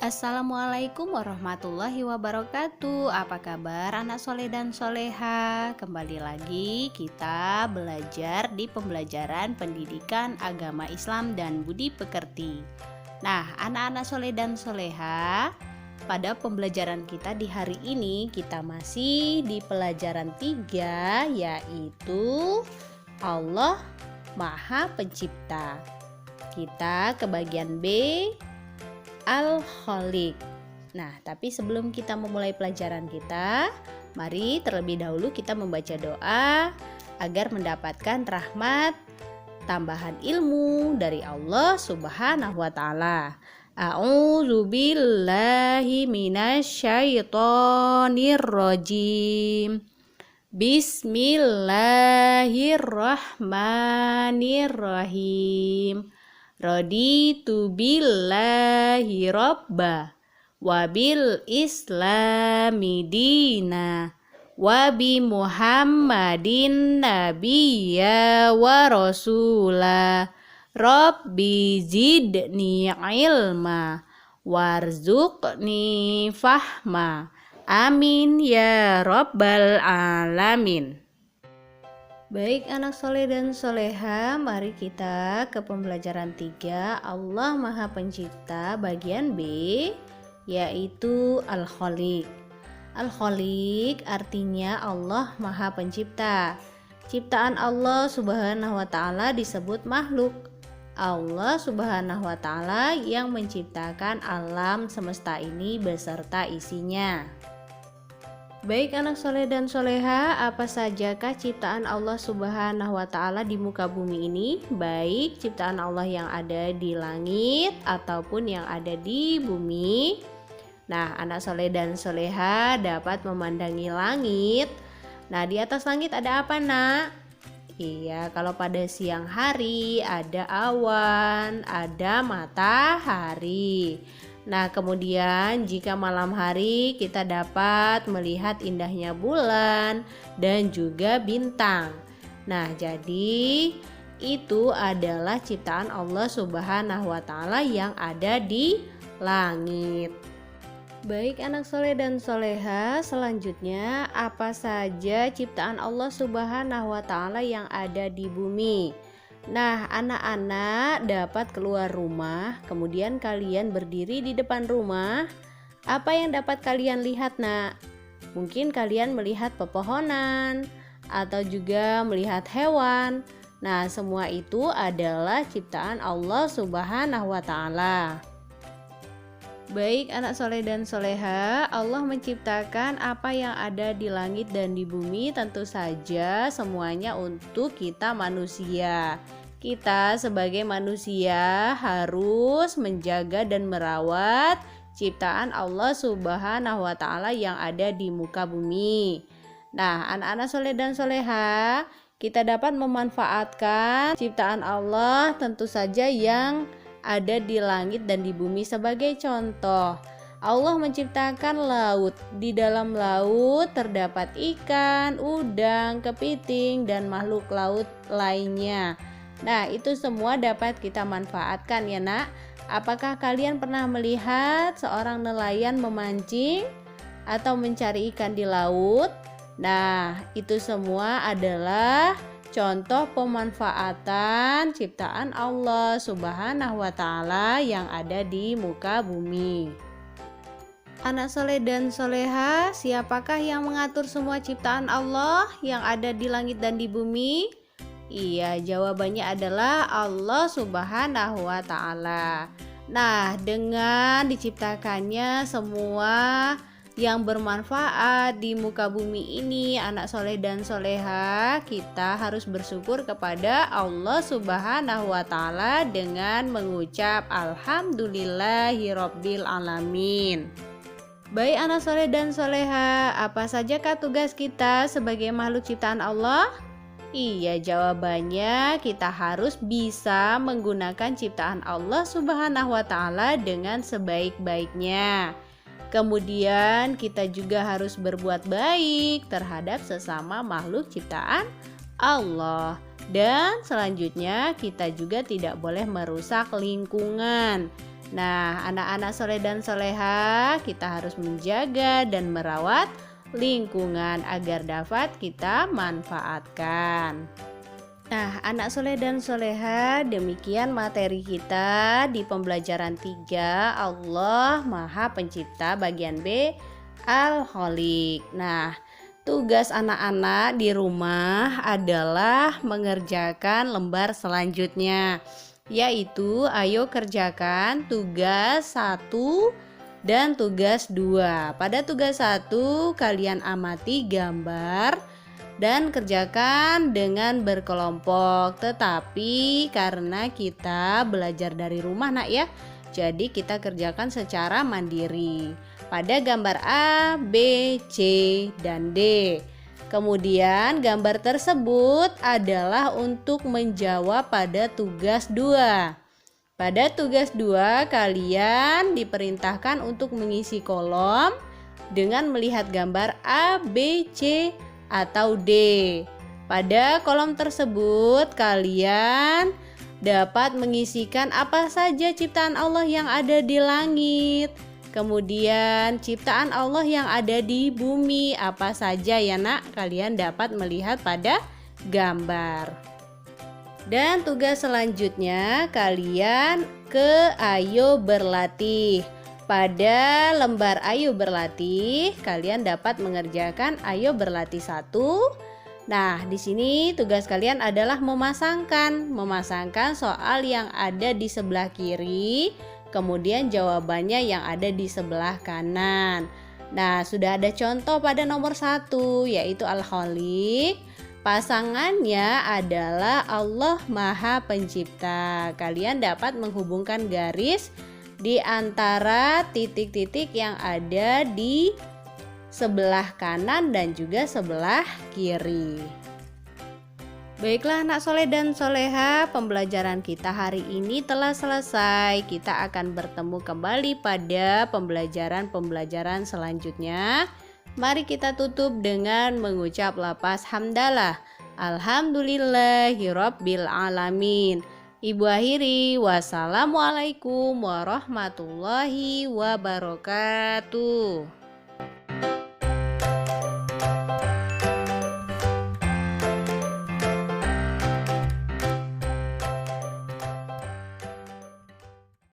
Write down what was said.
Assalamualaikum warahmatullahi wabarakatuh. Apa kabar anak soleh dan soleha? Kembali lagi kita belajar di pembelajaran pendidikan agama Islam dan budi pekerti. Nah, anak-anak soleh dan soleha, pada pembelajaran kita di hari ini kita masih di pelajaran 3, yaitu Allah Maha Pencipta. Kita ke bagian B, Al-Khaliq. Nah, tapi sebelum kita memulai pelajaran kita, mari terlebih dahulu kita membaca doa agar mendapatkan rahmat tambahan ilmu dari Allah Subhanahu wa taala. A'udzu billahi minasyaitonir rajim. Bismillahirrahmanirrahim. Raditu billahi robba wabil islami dina wabi muhammadin nabiyya wa rasula rabbi zidni ilma warzuqni fahma amin ya rabbal alamin. Baik anak soleh dan soleha, mari kita ke pembelajaran 3, Allah Maha Pencipta bagian B, yaitu Al-Khaliq. Al-Khaliq artinya Allah Maha Pencipta. Ciptaan Allah Subhanahu wa taala disebut makhluk. Allah Subhanahu wa taala yang menciptakan alam semesta ini beserta isinya. Baik anak soleh dan soleha, apa sajakah ciptaan Allah Subhanahu wa ta'ala di muka bumi ini? Baik ciptaan Allah yang ada di langit ataupun yang ada di bumi. Nah, anak soleh dan soleha dapat memandangi langit. Nah, di atas langit ada apa, nak? Iya, kalau pada siang hari ada awan, ada matahari. Nah, kemudian jika malam hari kita dapat melihat indahnya bulan dan juga bintang. Nah, jadi itu adalah ciptaan Allah Subhanahu wa taala yang ada di langit. Baik anak soleh dan soleha, selanjutnya apa saja ciptaan Allah Subhanahu wa taala yang ada di bumi? Nah, anak-anak dapat keluar rumah, kemudian kalian berdiri di depan rumah. Apa yang dapat kalian lihat, nak? Mungkin kalian melihat pepohonan atau juga melihat hewan. Nah, semua itu adalah ciptaan Allah Subhanahu wa taala. Baik anak soleh dan soleha, Allah menciptakan apa yang ada di langit dan di bumi, tentu saja semuanya untuk kita manusia. Kita sebagai manusia harus menjaga dan merawat ciptaan Allah Subhanahu wa taala yang ada di muka bumi. Nah, anak-anak soleh dan soleha, kita dapat memanfaatkan ciptaan Allah tentu saja yang ada di langit dan di bumi. Sebagai contoh, Allah menciptakan laut. Di dalam laut terdapat ikan, udang, kepiting, dan makhluk laut lainnya. Nah, itu semua dapat kita manfaatkan ya, nak. Apakah kalian pernah melihat seorang nelayan memancing atau mencari ikan di laut? Nah, itu semua adalah contoh pemanfaatan ciptaan Allah Subhanahu wa taala yang ada di muka bumi. Anak soleh dan soleha, siapakah yang mengatur semua ciptaan Allah yang ada di langit dan di bumi? Iya, jawabannya adalah Allah Subhanahu wa taala. Nah, dengan diciptakannya semua yang bermanfaat di muka bumi ini, anak soleh dan soleha, kita harus bersyukur kepada Allah Subhanahu wa taala dengan mengucap alhamdulillahirabbil alamin. Baik anak soleh dan soleha, apa sajakah tugas kita sebagai makhluk ciptaan Allah? Iya, jawabannya kita harus bisa menggunakan ciptaan Allah Subhanahu wa taala dengan sebaik-baiknya. Kemudian kita juga harus berbuat baik terhadap sesama makhluk ciptaan Allah. Dan selanjutnya kita juga tidak boleh merusak lingkungan. Nah, anak-anak soleh dan soleha, kita harus menjaga dan merawat lingkungan agar dapat kita manfaatkan. Nah, anak soleh dan soleha, demikian materi kita di pembelajaran 3 Allah Maha Pencipta bagian B Al-Khaliq. Nah, tugas anak-anak di rumah adalah mengerjakan lembar selanjutnya, yaitu ayo kerjakan tugas 1 dan tugas 2. Pada tugas 1 kalian amati gambar dan kerjakan dengan berkelompok. Tetapi karena kita belajar dari rumah nak ya, jadi kita kerjakan secara mandiri pada gambar A, B, C, dan D. Kemudian gambar tersebut adalah untuk menjawab pada tugas 2. Pada tugas 2 kalian diperintahkan untuk mengisi kolom dengan melihat gambar A, B, C, atau D. Pada kolom tersebut kalian dapat mengisikan apa saja ciptaan Allah yang ada di langit. Kemudian ciptaan Allah yang ada di bumi apa saja ya nak, kalian dapat melihat pada gambar. Dan tugas selanjutnya kalian ke Ayo Berlatih. Pada lembar Ayo Berlatih, kalian dapat mengerjakan Ayo Berlatih 1. Nah, di sini tugas kalian adalah memasangkan soal yang ada di sebelah kiri, kemudian jawabannya yang ada di sebelah kanan. Nah, sudah ada contoh pada nomor 1, yaitu Al-Khaliq. Pasangannya adalah Allah Maha Pencipta. Kalian dapat menghubungkan garis di antara titik-titik yang ada di sebelah kanan dan juga sebelah kiri. Baiklah anak soleh dan soleha, pembelajaran kita hari ini telah selesai. Kita akan bertemu kembali pada pembelajaran selanjutnya. Mari kita tutup dengan mengucap lafaz hamdalah. Alhamdulillahirabbil alamin. Ibu akhiri, wassalamualaikum warahmatullahi wabarakatuh.